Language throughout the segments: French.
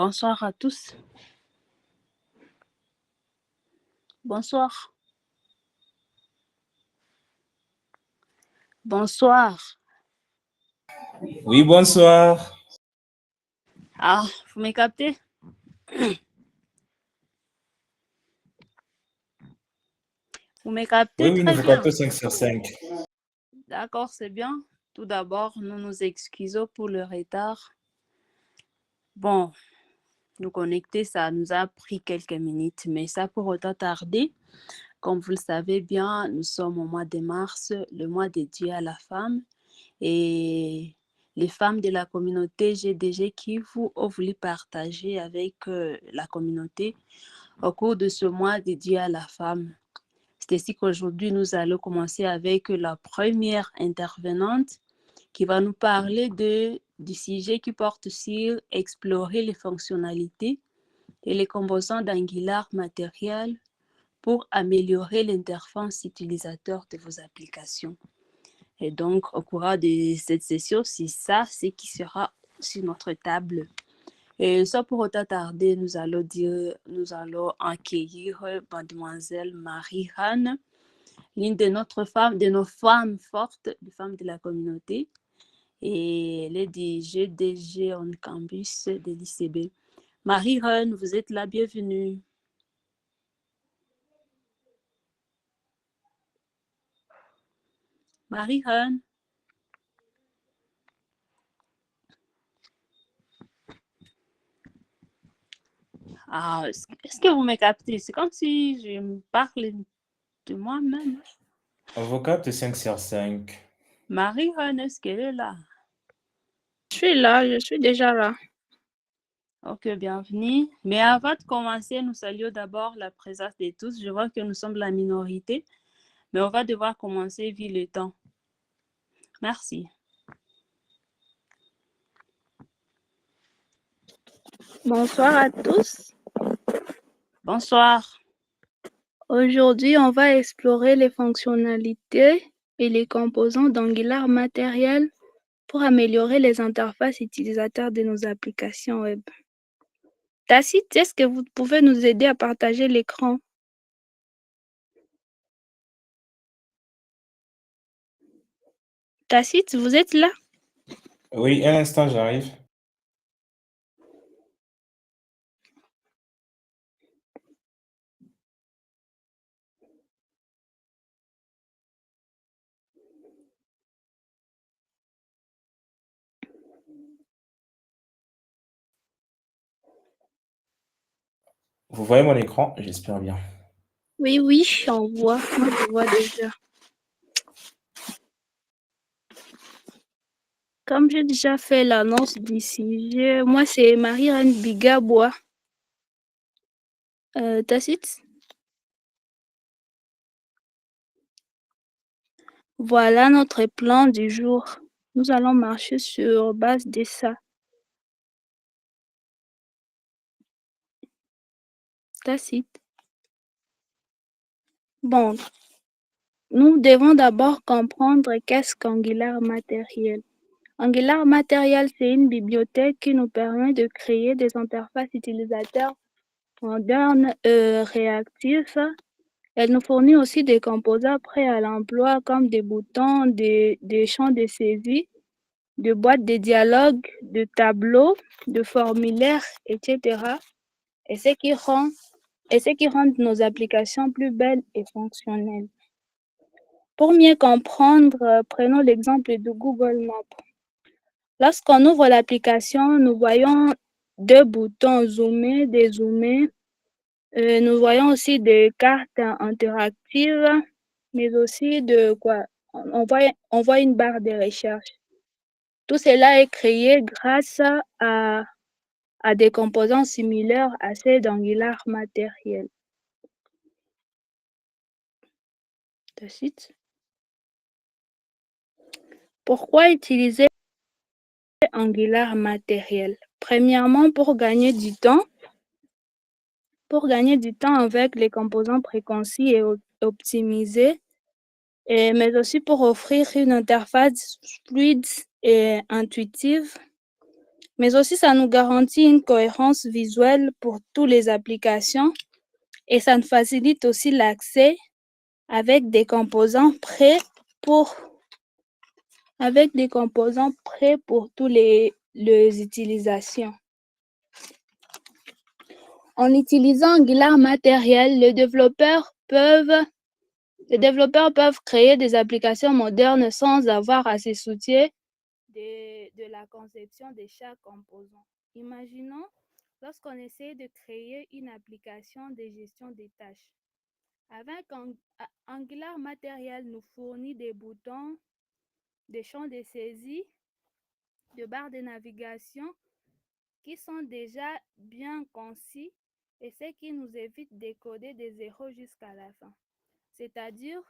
Bonsoir à tous. Bonsoir. Bonsoir. Oui, bonsoir. Ah, vous me captez? Vous me captez Oui, très nous vous bien. captons 5 sur 5. D'accord, c'est bien. Tout d'abord, nous nous excusons pour le retard. Bon, nous connecter, ça nous a pris quelques minutes, mais ça pour autant tarder. Comme vous le savez bien, nous sommes au mois de mars, le mois dédié à la femme. Et les femmes de la communauté GDG qui vous ont voulu partager avec la communauté au cours de ce mois dédié à la femme. C'est ainsi qu'aujourd'hui, nous allons commencer avec la première intervenante qui va nous parler du sujet qui porte sur explorer les fonctionnalités et les composants d'Angular matériel pour améliorer l'interface utilisateur de vos applications. Et donc, au cours de cette session, c'est ça ce qui sera sur notre table. Et sans pour autant tarder, nous allons accueillir mademoiselle Marie-Anne, l'une de nos femmes fortes, les femmes de la communauté. Et elle est du GDG on campus de l'ICB. Marie-Anne, vous êtes la bienvenue. Marie-Anne. Ah, est-ce que vous me captez? C'est comme si je me parle de moi-même. On vous capte 5 sur 5. Marie-Anne, est-ce qu'elle est là? Je suis là, je suis déjà là. Ok, bienvenue. Mais avant de commencer, nous saluons d'abord la présence de tous. Je vois que nous sommes la minorité, mais on va devoir commencer vu le temps. Merci. Bonsoir à tous. Bonsoir. Aujourd'hui, on va explorer les fonctionnalités et les composants d'Angular matériel pour améliorer les interfaces utilisateurs de nos applications web. Tacite, est-ce que vous pouvez nous aider à partager l'écran? Tacite, vous êtes là? Oui, un instant, j'arrive. Vous voyez mon écran? J'espère bien. Oui, on voit. Moi, je vois déjà. Comme j'ai déjà fait l'annonce du sujet, moi, c'est Marie-Anne Bigabois. Tacite? Voilà notre plan du jour. Nous allons marcher sur base de ça. Tacite. Bon, nous devons d'abord comprendre qu'est-ce qu'Angular matériel. Angular matériel, c'est une bibliothèque qui nous permet de créer des interfaces utilisateurs modernes, réactifs. Elle nous fournit aussi des composants prêts à l'emploi comme des boutons, des champs de saisie, de boîtes de dialogue, de tableaux, de formulaires, etc. Et ce qui rend nos applications plus belles et fonctionnelles. Pour mieux comprendre, prenons l'exemple de Google Maps. Lorsqu'on ouvre l'application, nous voyons deux boutons zoomer, dézoomer. Nous voyons aussi des cartes interactives, mais aussi on voit une barre de recherche. Tout cela est créé grâce à des composants similaires à ceux d'Angular matériel. Pourquoi utiliser Angular matériel? Premièrement, pour gagner du temps avec les composants préconçus et optimisés, mais aussi pour offrir une interface fluide et intuitive. Mais aussi, ça nous garantit une cohérence visuelle pour toutes les applications et ça nous facilite aussi l'accès avec des composants prêts pour tous les utilisations. En utilisant Angular Material, les développeurs peuvent créer des applications modernes sans avoir à se soucier de la conception de chaque composant. Imaginons lorsqu'on essaie de créer une application de gestion des tâches. Avec Angular Material nous fournit des boutons, des champs de saisie, de barres de navigation qui sont déjà bien concis et ce qui nous évite de coder des zéros jusqu'à la fin. C'est-à-dire,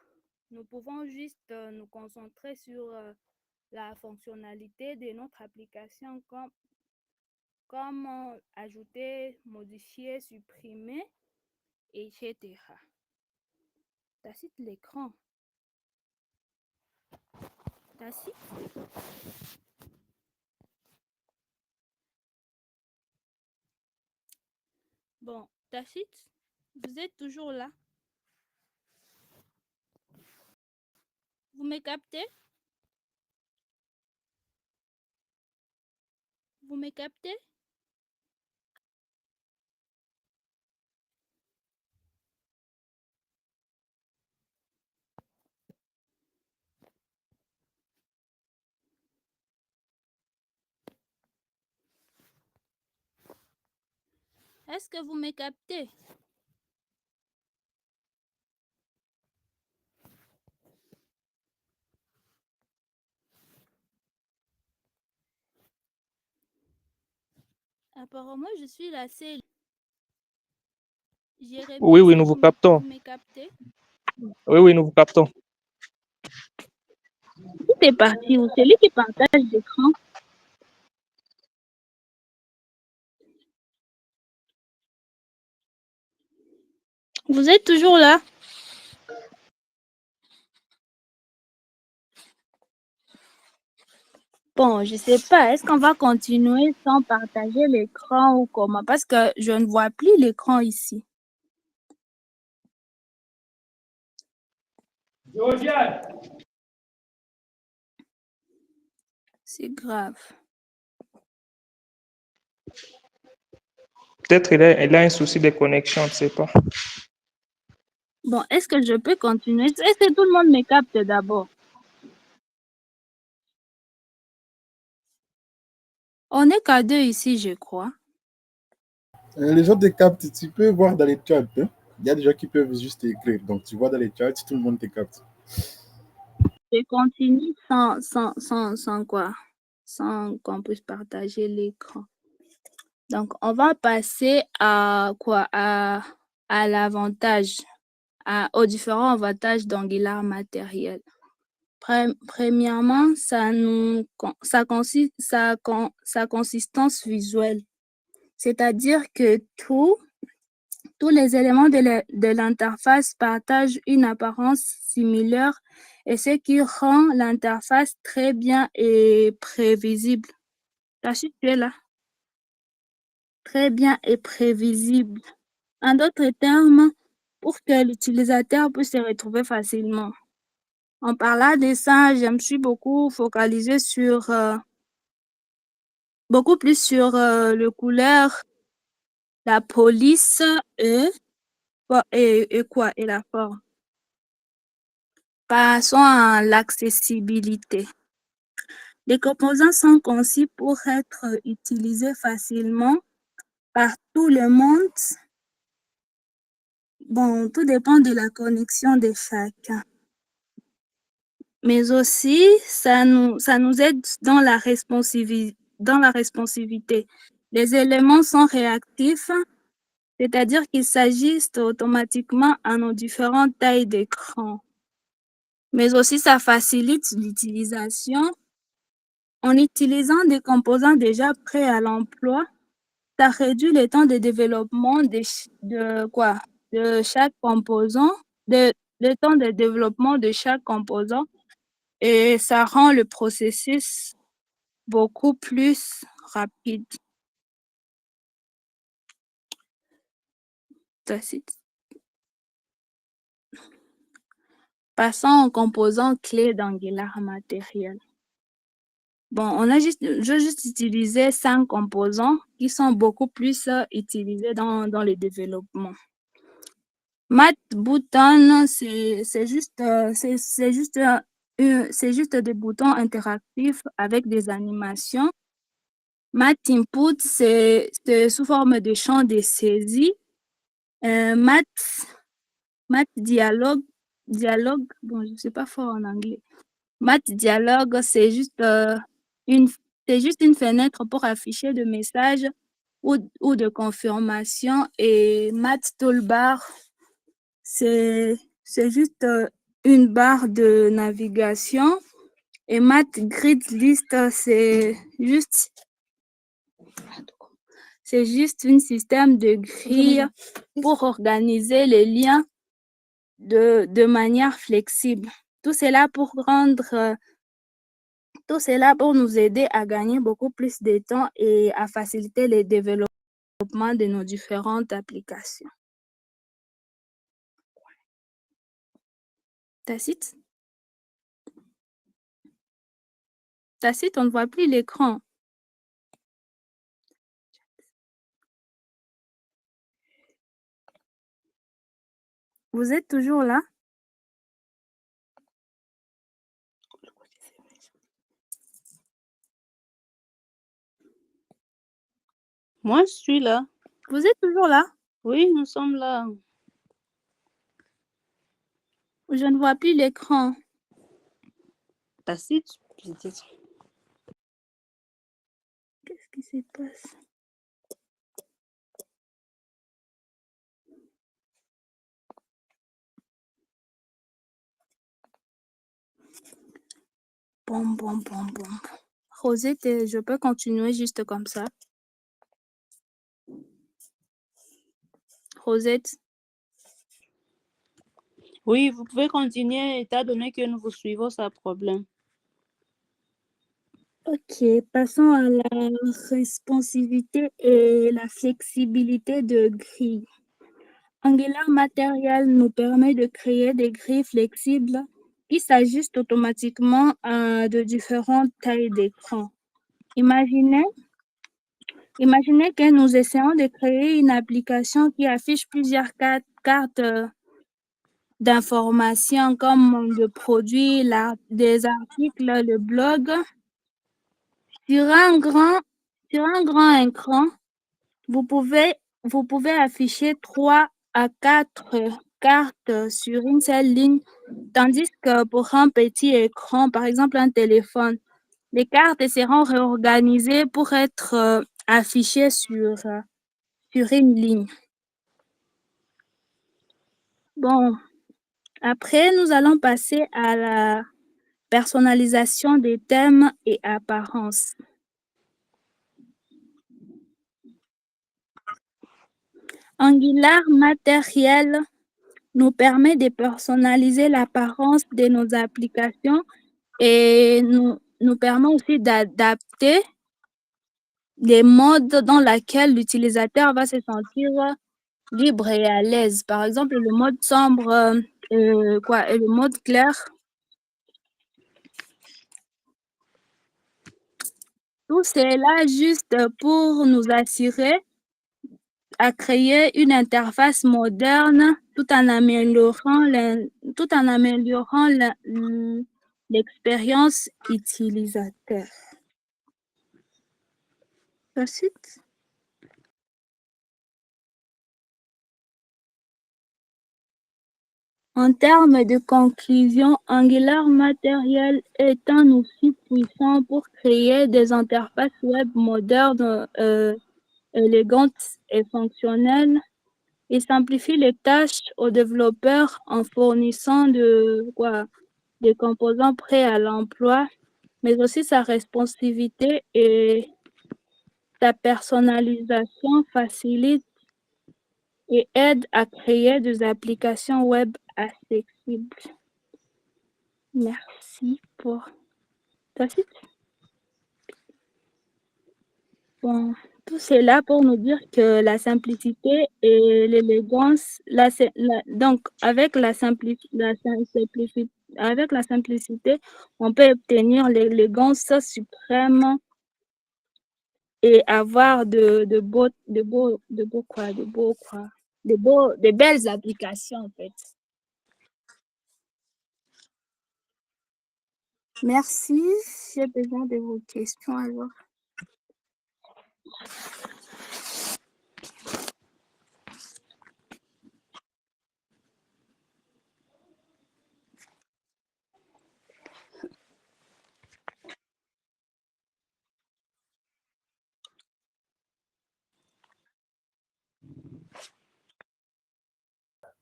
nous pouvons juste nous concentrer sur la fonctionnalité de notre application comme ajouter, modifier, supprimer, etc. Tacite l'écran. Tacite. Bon, Tacite, vous êtes toujours là? Vous me captez? Vous me captez? Est-ce que vous me captez? Apparemment, je suis la seule. Oui, nous vous captons. Vous me captez? Oui, nous vous captons. Tout est parti. C'est lui qui partage l'écran. Vous êtes toujours là? Bon, je sais pas. Est-ce qu'on va continuer sans partager l'écran ou comment? Parce que je ne vois plus l'écran ici. C'est grave. Peut-être elle a un souci de connexion, je ne sais pas. Bon, est-ce que je peux continuer? Est-ce que tout le monde me capte d'abord? On n'est qu'à 2 ici, je crois. Les gens te captent, tu peux voir dans les chats. Hein? Il y a des gens qui peuvent juste écrire. Donc, tu vois dans les chats, tout le monde te capte. Je continue sans quoi? Sans qu'on puisse partager l'écran. Donc, on va passer à quoi? À l'avantage, aux différents avantages d'Angular Material. Premièrement, sa consistance visuelle. C'est-à-dire que tous les éléments de l'interface partagent une apparence similaire et ce qui rend l'interface très bien et prévisible. Tachit, tu es là? Très bien et prévisible. En d'autres termes, pour que l'utilisateur puisse se retrouver facilement. En parlant de ça, je me suis beaucoup focalisée sur beaucoup plus sur le couleur, la police et la forme. Passons à l'accessibilité. Les composants sont conçus pour être utilisés facilement par tout le monde. Bon, tout dépend de la connexion de chacun. Mais aussi, ça nous aide dans la responsivité. Les éléments sont réactifs, c'est-à-dire qu'ils s'ajustent automatiquement à nos différentes tailles d'écran. Mais aussi, ça facilite l'utilisation. En utilisant des composants déjà prêts à l'emploi, ça réduit le temps de développement de chaque composant, le temps de développement de chaque composant et ça rend le processus beaucoup plus rapide. Tacite. Passons aux composants clés d'Angular Material. Bon, je vais juste utiliser 5 composants qui sont beaucoup plus utilisés dans le développement. Matbutton, c'est juste des boutons interactifs avec des animations. Matinput, c'est sous forme de champ de saisie. Matdialogue, bon, je ne sais pas fort en anglais. Matdialogue, c'est juste une fenêtre pour afficher des messages ou de confirmation. Et Mattoolbar, c'est juste une barre de navigation. Et Matgridlist, c'est juste un système de grille pour organiser les liens de manière flexible. Tout cela pour nous aider à gagner beaucoup plus de temps et à faciliter le développement de nos différentes applications. Tacite, on ne voit plus l'écran. Vous êtes toujours là? Moi, je suis là. Vous êtes toujours là? Oui, nous sommes là. Je ne vois plus l'écran. Tacite, peut-être. Qu'est-ce qui se passe? Bon. Rosette, je peux continuer juste comme ça? Rosette? Oui, vous pouvez continuer étant donné que nous vous suivons sans problème. Ok, passons à la responsivité et la flexibilité de grilles. Angular Material nous permet de créer des grilles flexibles qui s'ajustent automatiquement à de différentes tailles d'écran. Imaginez que nous essayons de créer une application qui affiche plusieurs cartes d'informations comme le produit, des articles, le blog. Sur un grand écran, vous pouvez afficher 3 à 4 cartes sur une seule ligne, tandis que pour un petit écran, par exemple un téléphone, les cartes seront réorganisées pour être affichées sur une ligne. Bon, après, nous allons passer à la personnalisation des thèmes et apparences. Angular Material nous permet de personnaliser l'apparence de nos applications et nous permet aussi d'adapter les modes dans lesquels l'utilisateur va se sentir libre et à l'aise. Par exemple, le mode sombre et le mode clair. Tout cela juste pour nous assurer à créer une interface moderne tout en améliorant l'expérience utilisateur. Ensuite, en termes de conclusion, Angular Material est un outil puissant pour créer des interfaces web modernes, élégantes et fonctionnelles. Il simplifie les tâches aux développeurs en fournissant des composants prêts à l'emploi, mais aussi sa responsivité et sa personnalisation facilite et aide à créer des applications web accessibles. Merci pour ta suite. Bon, tout cela pour nous dire que la simplicité et l'élégance, donc avec avec la simplicité, on peut obtenir l'élégance suprême et avoir de belles applications en fait. Merci, j'ai besoin de vos questions alors.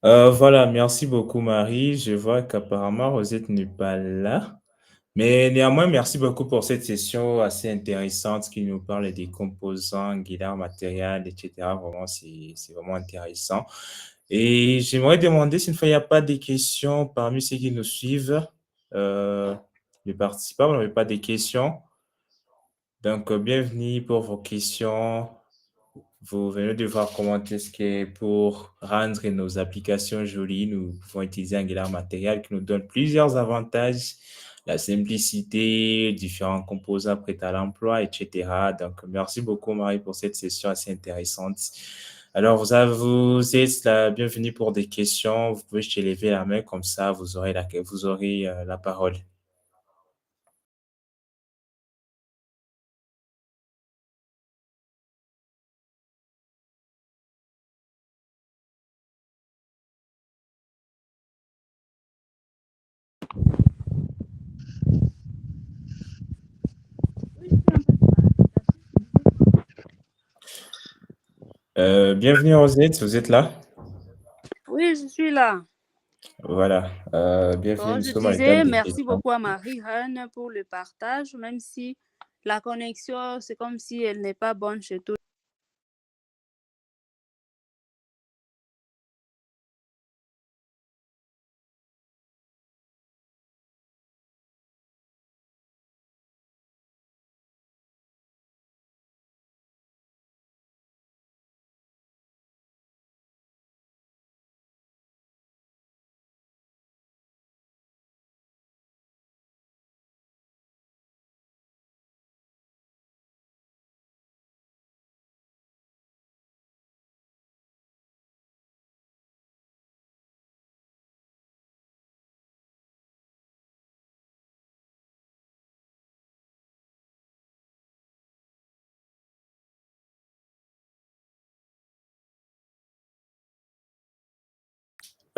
Voilà, merci beaucoup Marie. Je vois qu'apparemment Rosette n'est pas là. Mais néanmoins, merci beaucoup pour cette session assez intéressante qui nous parle des composants, guillemets, matériel, etc. Vraiment, c'est vraiment intéressant. Et j'aimerais demander s'il n'y a pas des questions parmi ceux qui nous suivent, euh, les participants, vous n'avez pas des questions. Donc, bienvenue pour vos questions. Vous venez de voir comment est-ce que pour rendre nos applications jolies, nous pouvons utiliser Angular Material qui nous donne plusieurs avantages, la simplicité, différents composants prêts à l'emploi, etc. Donc, merci beaucoup, Marie, pour cette session assez intéressante. Alors, vous êtes la bienvenue pour des questions. Vous pouvez juste lever la main, comme ça, vous aurez la parole. Bienvenue, Rosette, vous êtes là? Oui, je suis là. Voilà, bienvenue, Bon, nous je sommes à l'étape disais des merci questions. beaucoup à Marie-Anne pour le partage, même si la connexion, c'est comme si elle n'est pas bonne chez tout.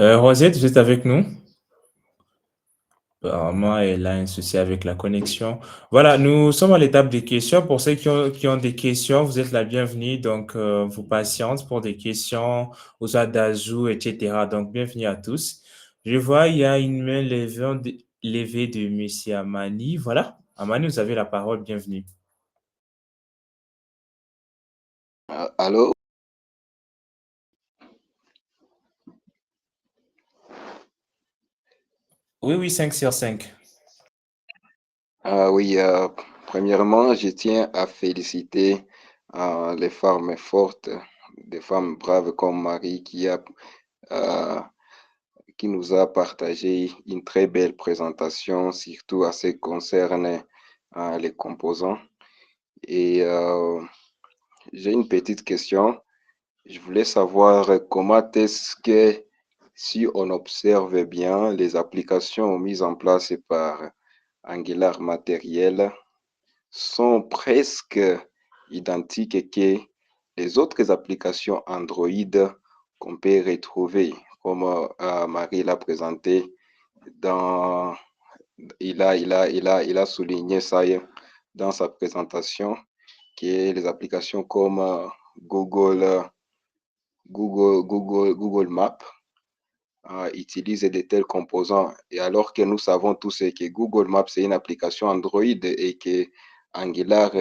Rosette, vous êtes avec nous? Apparemment, elle a un souci avec la connexion. Voilà, nous sommes à l'étape des questions. Pour ceux qui ont des questions, vous êtes la bienvenue. Donc, vous patientez pour des questions aux d'ajout, etc. Donc, bienvenue à tous. Je vois, il y a une main levée de Monsieur Amani. Voilà, Amani, vous avez la parole. Bienvenue. Allô? Oui, oui, 5 sur 5. Oui, premièrement, je tiens à féliciter les femmes fortes, des femmes braves comme Marie euh, qui nous a partagé une très belle présentation, surtout à ce qui concerne les composants. Et j'ai une petite question. Je voulais savoir comment est-ce que, si on observe bien les applications mises en place par Angular Material, sont presque identiques que les autres applications Android qu'on peut retrouver, comme Marie l'a présenté dans, il a souligné ça dans sa présentation, qui est les applications comme Google Maps utilise de tels composants. Et alors que nous savons tous que Google Maps c'est une application Android et que Angular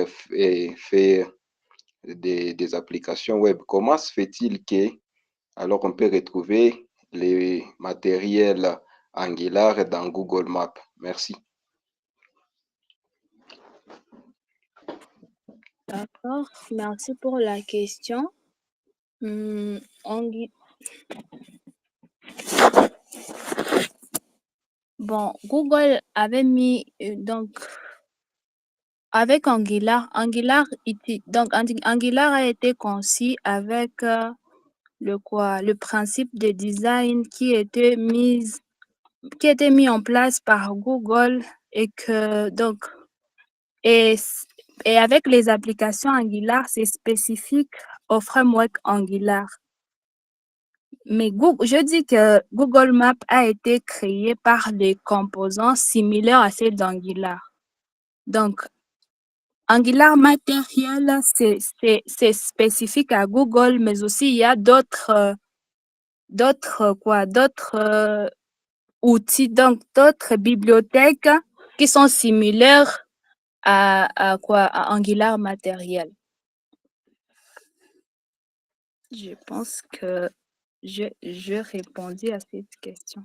fait des applications web, comment se fait-il que alors on peut retrouver les matériels Angular dans Google Maps? Merci. D'accord, merci pour la question. Bon, Google avait mis donc avec Angular, Angular a été conçu avec le principe de design qui était mis en place par Google et que donc et avec les applications Angular, c'est spécifique au framework Angular. Mais je dis que Google Maps a été créé par des composants similaires à ceux d'Angular. Donc, Angular Material, c'est spécifique à Google, mais aussi il y a d'autres outils, donc d'autres bibliothèques qui sont similaires à Angular Material. Je pense que je répondu à cette question.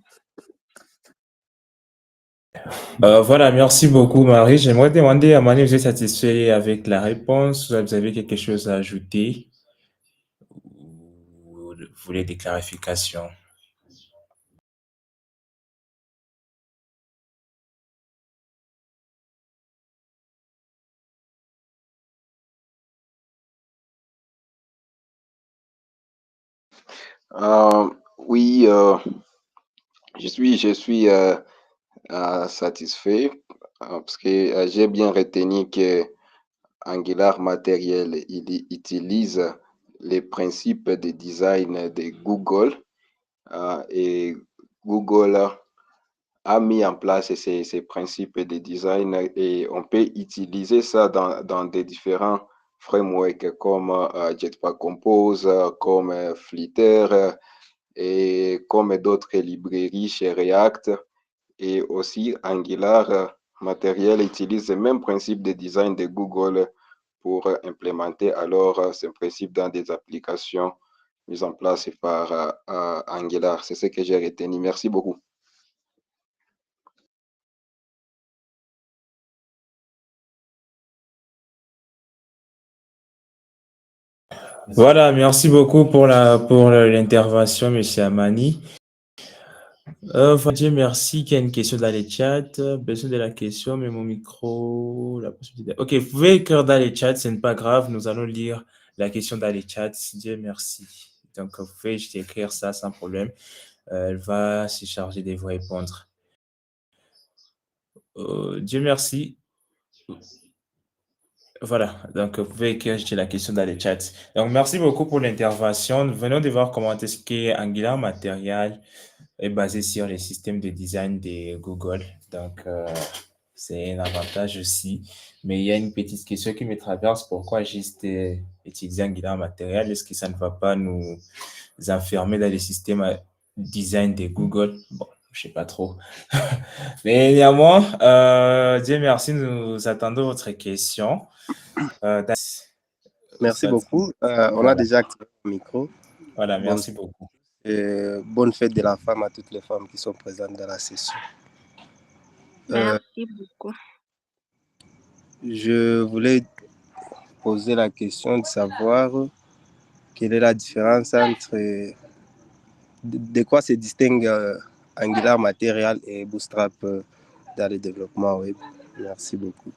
Voilà, merci beaucoup, Marie. J'aimerais demander à Manu, vous êtes satisfait avec la réponse? Vous avez quelque chose à ajouter? Ou vous voulez des clarifications? Oui, je suis satisfait parce que j'ai bien retenu que Angular Material il utilise les principes de design de Google et Google a mis en place ces principes de design et on peut utiliser ça dans des différents frameworks comme Jetpack Compose, comme Flutter et comme d'autres librairies chez React. Et aussi, Angular Material utilise le même principe de design de Google pour implémenter alors ce principe dans des applications mises en place par Angular. C'est ce que j'ai retenu. Merci beaucoup. Voilà, merci beaucoup pour l'intervention, Monsieur Amani. Dieu merci. Qu'il y a une question dans les chats. Besoin de la question, mais mon micro. Ok, vous pouvez écrire dans les chats, ce n'est pas grave. Nous allons lire la question dans les chats. Dieu merci. Donc, vous pouvez juste écrire ça sans problème. Elle va se charger de vous répondre. Dieu merci. Voilà, donc vous pouvez écrire la question dans les chats. Donc, merci beaucoup pour l'intervention. Nous venons de voir comment est-ce que Angular Material est basé sur les systèmes de design de Google. Donc, c'est un avantage aussi. Mais il y a une petite question qui me traverse. Pourquoi juste utiliser Angular Material? Est-ce que ça ne va pas nous enfermer dans les systèmes design de Google? Bon, je sais pas trop. Mais néanmoins, Dieu merci, nous attendons votre question. Merci beaucoup. On a déjà activé le micro. Voilà, merci beaucoup. Bonne fête de la femme à toutes les femmes qui sont présentes dans la session. Merci beaucoup. Je voulais poser la question de savoir quelle est la différence entre de quoi se distingue Angular Material et Bootstrap dans le développement web. Merci beaucoup.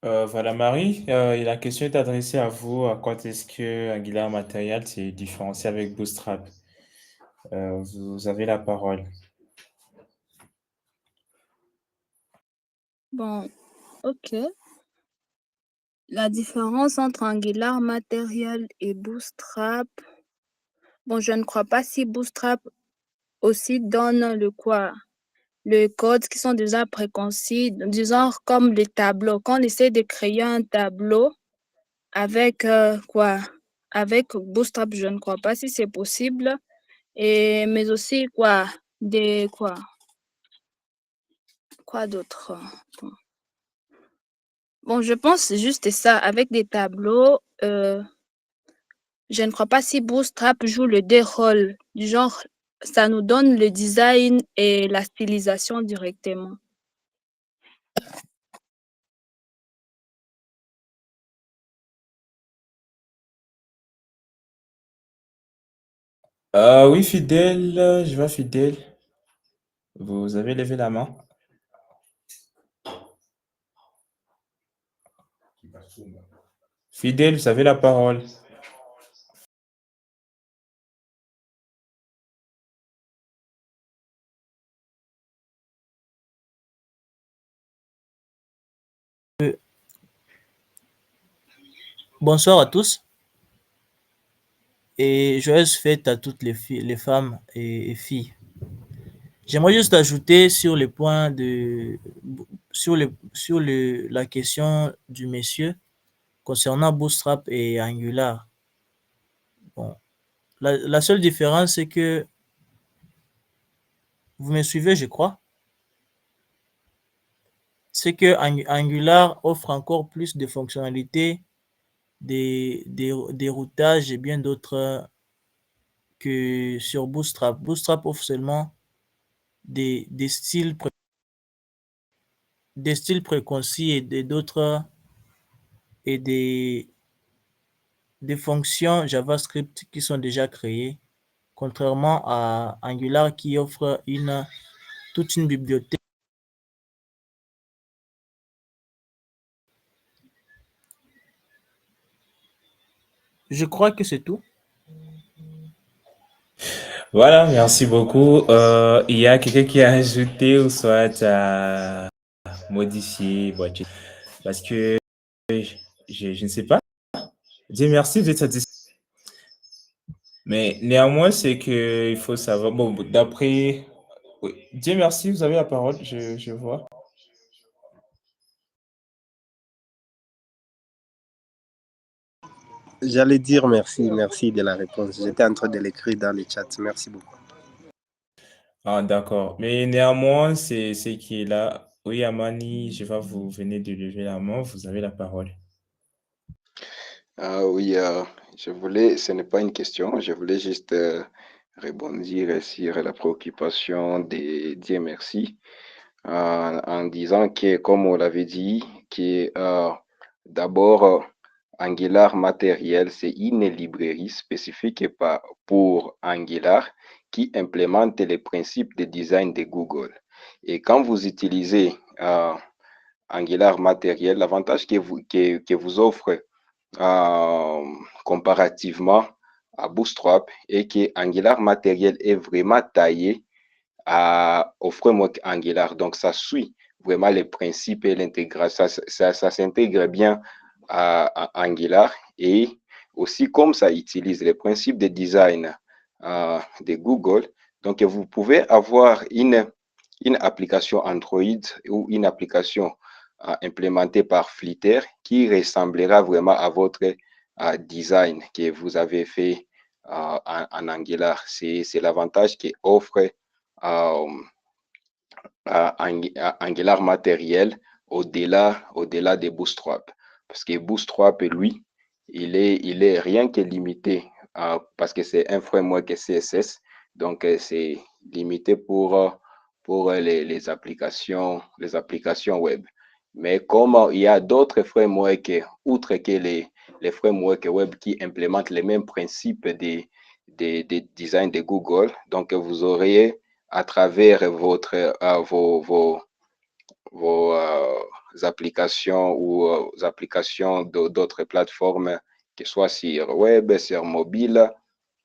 Voilà, Marie, la question est adressée à vous. À quoi est-ce que Angular Material s'est différencié avec Bootstrap? Vous avez la parole. Bon, ok. La différence entre Angular Material et Bootstrap. Bon, je ne crois pas si Bootstrap aussi donne le code qui sont déjà préconçus, disons comme les tableaux. Quand on essaie de créer un tableau avec avec Bootstrap, je ne crois pas si c'est possible. Mais aussi quoi d'autre? Bon, je pense juste ça avec des tableaux. Je ne crois pas si Bootstrap joue le deux rôles, du genre ça nous donne le design et la stylisation directement. Oui, Fidèle, je vois Fidèle. Vous avez levé la main. Fidèle, vous avez la parole. Bonsoir à tous et joyeuses fêtes à toutes les femmes et filles. J'aimerais juste ajouter sur les points la question du monsieur concernant Bootstrap et Angular. Bon, la seule différence, c'est que vous me suivez, je crois. C'est que Angular offre encore plus de fonctionnalités, des routages et bien d'autres que sur Bootstrap. Bootstrap offre seulement des styles préconcis et d'autres et des fonctions JavaScript qui sont déjà créées, contrairement à Angular qui offre toute une bibliothèque. Je crois que c'est tout. Voilà, merci beaucoup. Il y a quelqu'un qui a ajouté ou soit a modifié, parce que je ne sais pas. Dieu merci, vous êtes satisfait. Mais néanmoins, c'est que il faut savoir. Bon, d'après. Oui. Dieu merci, vous avez la parole, je vois. J'allais dire merci de la réponse. J'étais en train de l'écrire dans le chat. Merci beaucoup. Ah, d'accord. Mais néanmoins, c'est qui est là. Oui, Amani, je vois, vous venez de lever la main, vous avez la parole. Oui, ce n'est pas une question, je voulais juste rebondir sur la préoccupation de Dieu merci en disant que, comme on l'avait dit, que d'abord, Angular matériel, c'est une librairie spécifique pour Angular qui implémente les principes de design de Google. Et quand vous utilisez Angular matériel, l'avantage que vous offre comparativement à Bootstrap est que Angular matériel est vraiment taillé au framework Angular. Donc, ça suit vraiment les principes et l'intégration. Ça s'intègre bien à Angular et aussi comme ça utilise les principes de design de Google. Donc, vous pouvez avoir une application Android ou une application implémentée par Flitter qui ressemblera vraiment à votre design que vous avez fait en Angular. C'est l'avantage qu'offre Angular matériel au-delà de Bootstrap. Parce que Bootstrap, lui, il est rien que limité parce que c'est un framework CSS. Donc, c'est limité pour les applications web. Mais comme il y a d'autres frameworks, outre que les frameworks web qui implémentent les mêmes principes des designs de Google, donc vous aurez à travers vos applications ou applications d'autres plateformes, que ce soit sur web, sur mobile,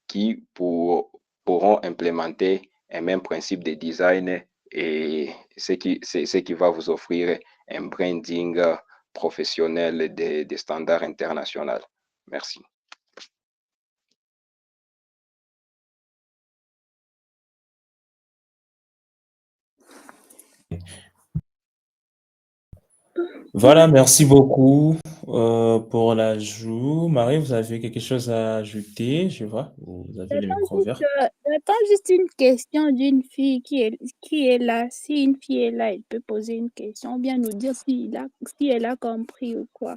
qui pourront implémenter un même principe de design et ce qui va vous offrir un branding professionnel des standards internationaux. Merci. Voilà, merci beaucoup pour l'ajout. Marie, vous avez quelque chose à ajouter? Je vois, vous avez le micro ouvert. J'attends juste une question d'une fille qui est là. Si une fille est là, elle peut poser une question ou bien nous dire si elle a compris ou quoi.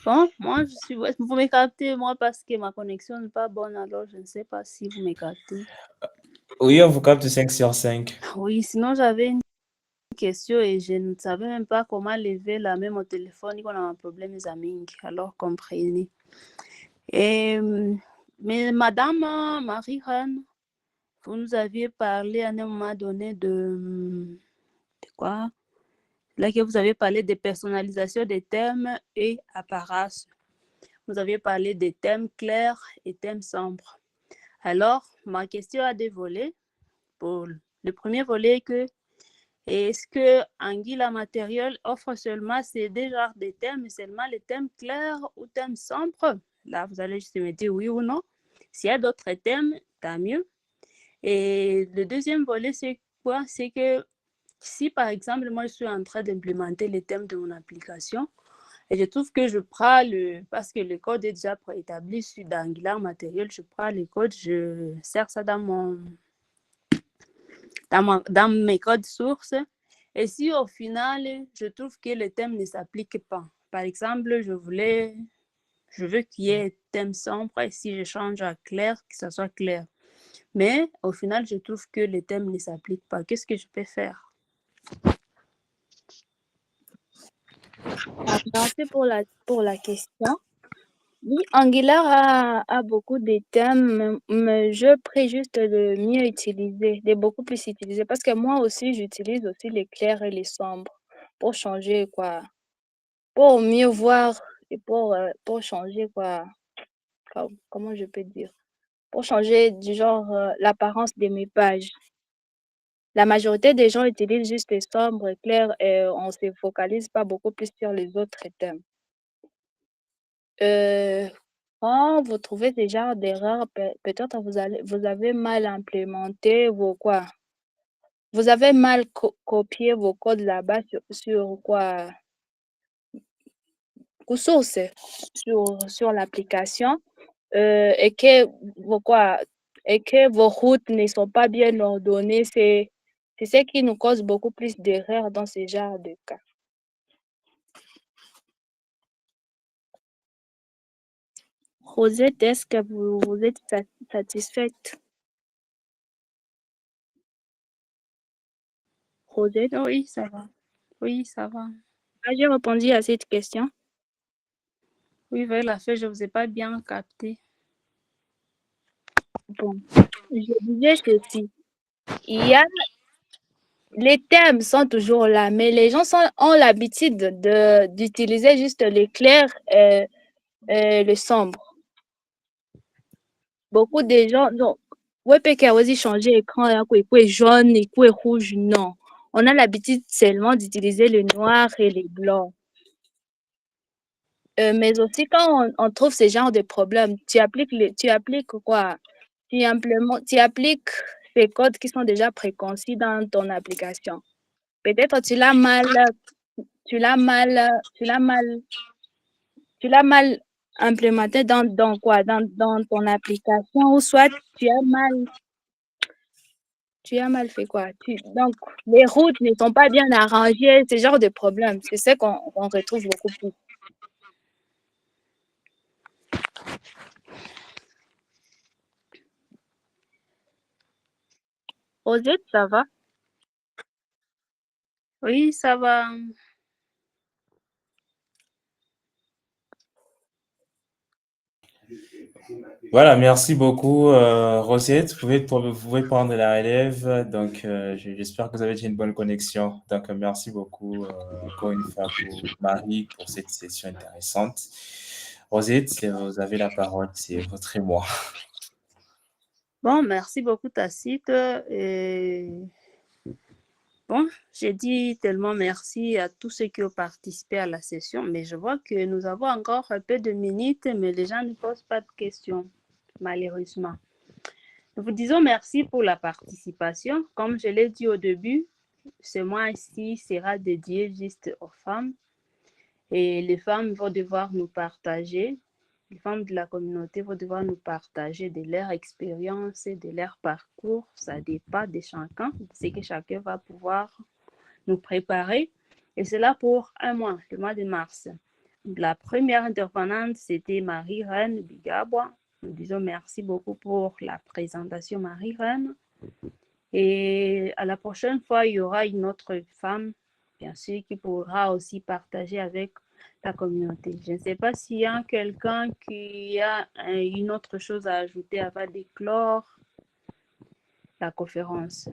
Bon, moi, vous me captez, moi, parce que ma connexion n'est pas bonne, alors je ne sais pas si vous me captez. Oui, on vous capte 5 sur 5. Oui, sinon, j'avais une question et je ne savais même pas comment lever la main au téléphone, qu'on a un problème, les amis, alors comprenez. Et, mais Madame Marie-Reine, vous nous aviez parlé à un moment donné de quoi? Là que vous avez parlé de personnalisation des thèmes et apparence. Vous aviez parlé des thèmes clairs et thèmes sombres. Alors, ma question a deux volets. Pour le premier volet est que est-ce que Anguilla Matériel offre seulement ces deux genres de thèmes, seulement les thèmes clairs ou thèmes sombres? Là, vous allez juste me dire oui ou non. S'il y a d'autres thèmes, tant mieux. Et le deuxième volet, c'est quoi? C'est que si, par exemple, moi, je suis en train d'implémenter les thèmes de mon application, et je trouve que je prends parce que le code est déjà préétabli sur Angular Matériel, je prends le code, je sers ça dans mes codes sources. Et si au final, je trouve que le thème ne s'applique pas, par exemple, je veux qu'il y ait thème sombre et si je change à clair, que ça soit clair. Mais au final, je trouve que le thème ne s'applique pas. Qu'est-ce que je peux faire? Merci pour la question. Oui, Angular a beaucoup de thèmes, mais je prie juste de mieux utiliser, de beaucoup plus utiliser, parce que moi aussi, j'utilise aussi les clairs et les sombres pour changer, quoi, pour mieux voir et pour changer, quoi, comment je peux dire, pour changer du genre l'apparence de mes pages. La majorité des gens utilisent juste les sombres et clairs et on ne se focalise pas beaucoup plus sur les autres thèmes. Quand vous trouvez ce genre d'erreur, peut-être vous avez mal implémenté vos quoi? Vous avez mal copié vos codes là-bas sur quoi? Aux sources, sur l'application, et que vos routes ne sont pas bien ordonnées. C'est ce qui nous cause beaucoup plus d'erreurs dans ce genre de cas. Rosette, est-ce que vous êtes satisfaite? Rosette? Oui, ça va. Oui, ça va. J'ai répondu à cette question. Oui, vers la fin, je ne vous ai pas bien capté. Bon, je disais ceci. Les thèmes sont toujours là, mais les gens ont l'habitude d'utiliser juste le clair et le sombre. Beaucoup de gens, non. Ouais, peut-être aussi changer l'écran, il peut jaune, il peut rouge, non. On a l'habitude seulement d'utiliser le noir et les blancs. Mais aussi, quand on trouve ce genre de problème, tu appliques quoi? Tu appliques ces codes qui sont déjà préconçus dans ton application. Peut-être tu l'as mal implémenté dans quoi? Dans ton application, ou soit tu as mal fait quoi? Donc, les routes ne sont pas bien arrangées, ce genre de problème. C'est ce qu'on retrouve beaucoup plus. Rosette, ça va? Oui, ça va. Voilà, merci beaucoup, Rosette. Vous pouvez prendre la relève. Donc, j'espère que vous avez une bonne connexion. Donc, merci beaucoup, encore une fois, pour Marie, pour cette session intéressante. Rosette, vous avez la parole, c'est votre émoi. Bon, merci beaucoup, Tacite. Bon, j'ai dit tellement merci à tous ceux qui ont participé à la session, mais je vois que nous avons encore un peu de minutes, mais les gens ne posent pas de questions, malheureusement. Nous vous disons merci pour la participation. Comme je l'ai dit au début, ce mois-ci sera dédié juste aux femmes et les femmes vont devoir nous partager, les femmes de la communauté vont devoir nous partager de leur expérience et de leur parcours. Ça dépend de chacun, c'est que chacun va pouvoir nous préparer. Et c'est là pour un mois, le mois de mars. La première intervenante, c'était Marie-Reine Bigabwa. Nous disons merci beaucoup pour la présentation, Marie-Reine. Et à la prochaine fois, il y aura une autre femme, bien sûr, qui pourra aussi partager avec la communauté. Je ne sais pas s'il y a quelqu'un qui a une autre chose à ajouter avant d'éclore la conférence.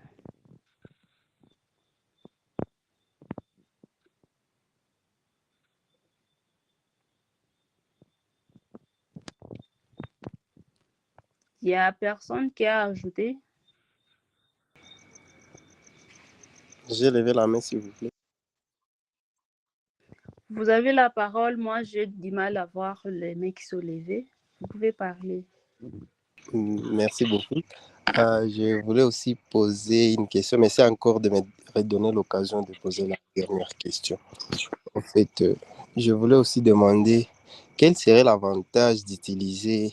Il n'y a personne qui a ajouté. J'ai levé la main, s'il vous plaît. Vous avez la parole. Moi, j'ai du mal à voir les mecs qui sont levés. Vous pouvez parler. Merci beaucoup. Je voulais aussi poser une question, mais c'est encore de me redonner l'occasion de poser la dernière question. En fait, je voulais aussi demander quel serait l'avantage d'utiliser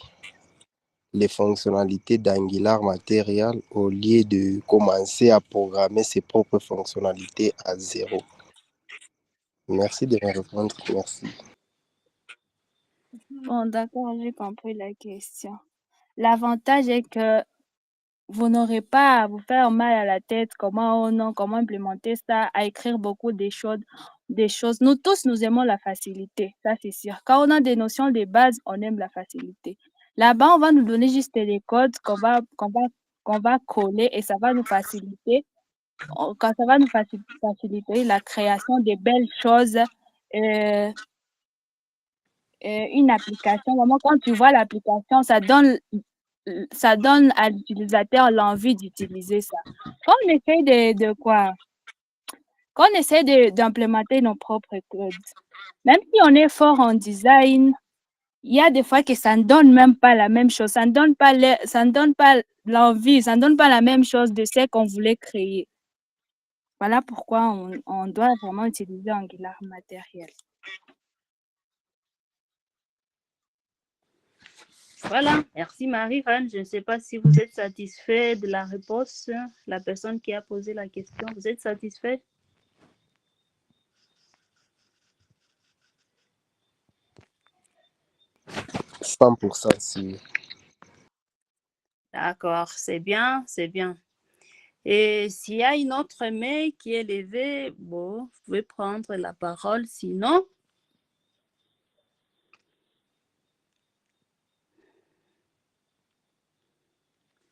les fonctionnalités d'Angular Material au lieu de commencer à programmer ses propres fonctionnalités à zéro. Merci de me répondre. Merci. Bon, d'accord, j'ai compris la question. L'avantage est que vous n'aurez pas à vous faire mal à la tête comment implémenter ça, à écrire beaucoup des choses. Nous tous, nous aimons la facilité, ça c'est sûr. Quand on a des notions de base, on aime la facilité. Là-bas, on va nous donner juste des codes qu'on va coller et ça va nous faciliter. Quand ça va nous faciliter la création de belles choses, une application, vraiment, quand tu vois l'application, ça donne à l'utilisateur l'envie d'utiliser ça. Quand on essaie Quand on essaie d'implémenter nos propres codes, même si on est fort en design, il y a des fois que ça ne donne même pas la même chose, ça ne donne pas l'envie, ça ne donne pas la même chose de ce qu'on voulait créer. Voilà pourquoi on doit vraiment utiliser Angular Material. Voilà, merci Marie-Reine. Je ne sais pas si vous êtes satisfait de la réponse. La personne qui a posé la question, vous êtes satisfait? « 100% sûr. » D'accord, c'est bien, c'est bien. Et s'il y a une autre main qui est levée, bon, vous pouvez prendre la parole. Sinon,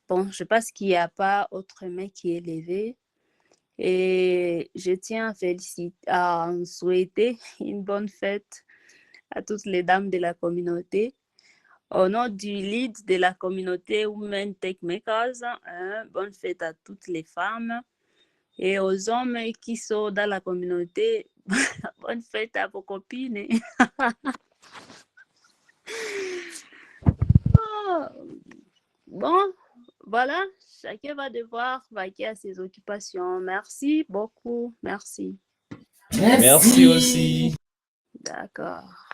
bon, je pense qu'il n'y a pas autre main qui est levée. Et je tiens à souhaiter une bonne fête à toutes les dames de la communauté. Au nom du lead de la communauté Women Tech Makers, bonne fête à toutes les femmes. Et aux hommes qui sont dans la communauté, bonne fête à vos copines. Bon, voilà, chacun va devoir vaquer à ses occupations. Merci beaucoup, merci. Merci aussi. D'accord.